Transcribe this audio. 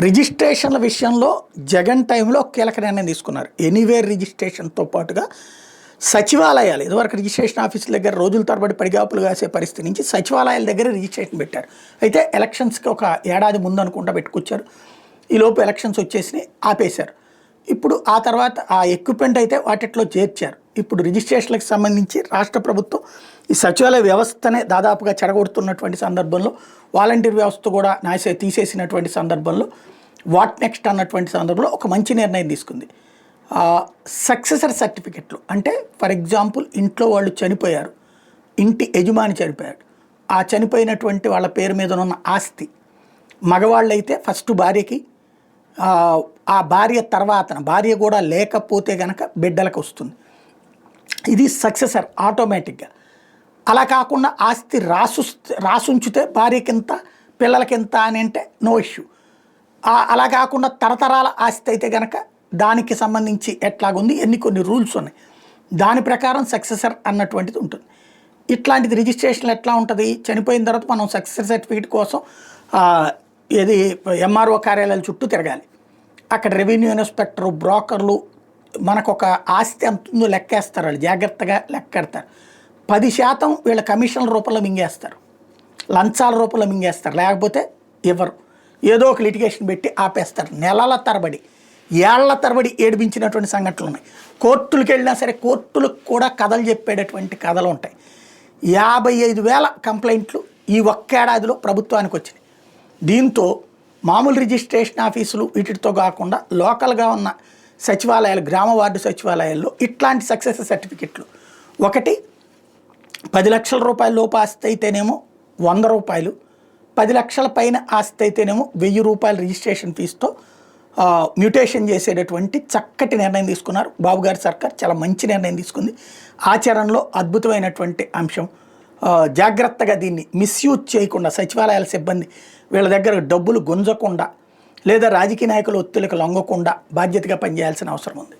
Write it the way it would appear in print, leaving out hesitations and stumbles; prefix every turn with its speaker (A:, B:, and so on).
A: రిజిస్ట్రేషన్ల విషయంలో జగన్ టైంలో కీలక నిర్ణయం తీసుకున్నారు. ఎనీవేర్ రిజిస్ట్రేషన్తో పాటుగా సచివాలయాలు ఇదివరకు రిజిస్ట్రేషన్ ఆఫీసుల దగ్గర రోజుల తరబడి పడిగాపులు కాసే పరిస్థితి నుంచి సచివాలయాల దగ్గర రిజిస్ట్రేషన్ పెట్టారు. అయితే ఎలక్షన్స్కి ఒక ఏడాది ముందు అనుకుంటా పెట్టుకొచ్చారు. ఈలోపు ఎలక్షన్స్ వచ్చేసి ఆపేశారు. ఇప్పుడు ఆ తర్వాత ఆ ఎక్విప్మెంట్ అయితే వాటిట్లో చేర్చారు. ఇప్పుడు రిజిస్ట్రేషన్లకు సంబంధించి రాష్ట్ర ప్రభుత్వం ఈ సచివాలయ వ్యవస్థనే దాదాపుగా చెడగొడుతున్నటువంటి సందర్భంలో, వాలంటీర్ వ్యవస్థ కూడా తీసేసినటువంటి సందర్భంలో, వాట్ నెక్స్ట్ అన్నటువంటి సందర్భంలో ఒక మంచి నిర్ణయం తీసుకుంది. సక్సెసర్ సర్టిఫికెట్లు అంటే ఫర్ ఎగ్జాంపుల్ ఇంట్లో వాళ్ళు చనిపోయారు, ఇంటి యజమాని చనిపోయాడు, ఆ చనిపోయినటువంటి వాళ్ళ పేరు మీద ఉన్న ఆస్తి మగవాళ్ళైతే ఫస్ట్ భార్యకి, ఆ భార్య తర్వాత భార్య కూడా లేకపోతే కనుక బిడ్డలకు వస్తుంది. ఇది సక్సెసర్ ఆటోమేటిక్గా. అలా కాకుండా ఆస్తి రాసుంచితే భార్యకింత పిల్లలకింత అని అంటే నో ఇష్యూ. అలా కాకుండా తరతరాల ఆస్తి అయితే కనుక దానికి సంబంధించి ఎట్లాగుంది కొన్ని రూల్స్ ఉన్నాయి. దాని ప్రకారం సక్సెసర్ అన్నటువంటిది ఉంటుంది. ఇట్లాంటిది రిజిస్ట్రేషన్లు ఎట్లా ఉంటుంది, చనిపోయిన తర్వాత మనం సక్సెసర్ సర్టిఫికేట్ కోసం ఏది ఎంఆర్ఓ కార్యాలయాల చుట్టూ తిరగాలి. అక్కడ రెవెన్యూ ఇన్స్పెక్టరు, బ్రోకర్లు మనకు ఒక ఆస్తి అంతుందో లెక్కేస్తారు. వాళ్ళు జాగ్రత్తగా లెక్కెడతారు. 10% వీళ్ళ కమిషన్ల రూపంలో మింగేస్తారు, లంచాల రూపంలో మింగేస్తారు, లేకపోతే ఎవరు ఏదో ఒక లిటిగేషన్ పెట్టి ఆపేస్తారు. నెలల తరబడి, ఏళ్ల తరబడి ఏడిపించినటువంటి సంఘటనలు ఉన్నాయి. కోర్టులకు వెళ్ళినా సరే కోర్టులకు కూడా కథలు చెప్పేటటువంటి కథలు ఉంటాయి. 55,000 కంప్లైంట్లు ఈ ఒక్కేడాదిలో ప్రభుత్వానికి వచ్చినాయి. దీంతో మామూలు రిజిస్ట్రేషన్ ఆఫీసులు వీటితో కాకుండా లోకల్గా ఉన్న సచివాలయాలు, గ్రామ వార్డు సచివాలయాల్లో ఇట్లాంటి సక్సెస్ సర్టిఫికెట్లు, ఒకటి 10 లక్షల రూపాయల లోపు ఆస్తి అయితేనేమో 100 రూపాయలు, 10 లక్షల పైన ఆస్తి అయితేనేమో 1000 రూపాయల రిజిస్ట్రేషన్ ఫీజుతో మ్యూటేషన్ చేసేటటువంటి చక్కటి నిర్ణయం తీసుకున్నారు. బాబు గారి సర్కార్ చాలా మంచి నిర్ణయం తీసుకుంది. ఆచరణలో అద్భుతమైనటువంటి అంశం. జాగ్రత్తగా దీన్ని మిస్యూజ్ చేయకుండా సచివాలయాల సిబ్బంది వీళ్ళ దగ్గర డబ్బులు గుంజకుండా లేదా రాజకీయ నాయకుల ఒత్తిళ్లకు లొంగకుండా బాధ్యతగా పనిచేయాల్సిన అవసరం ఉంది.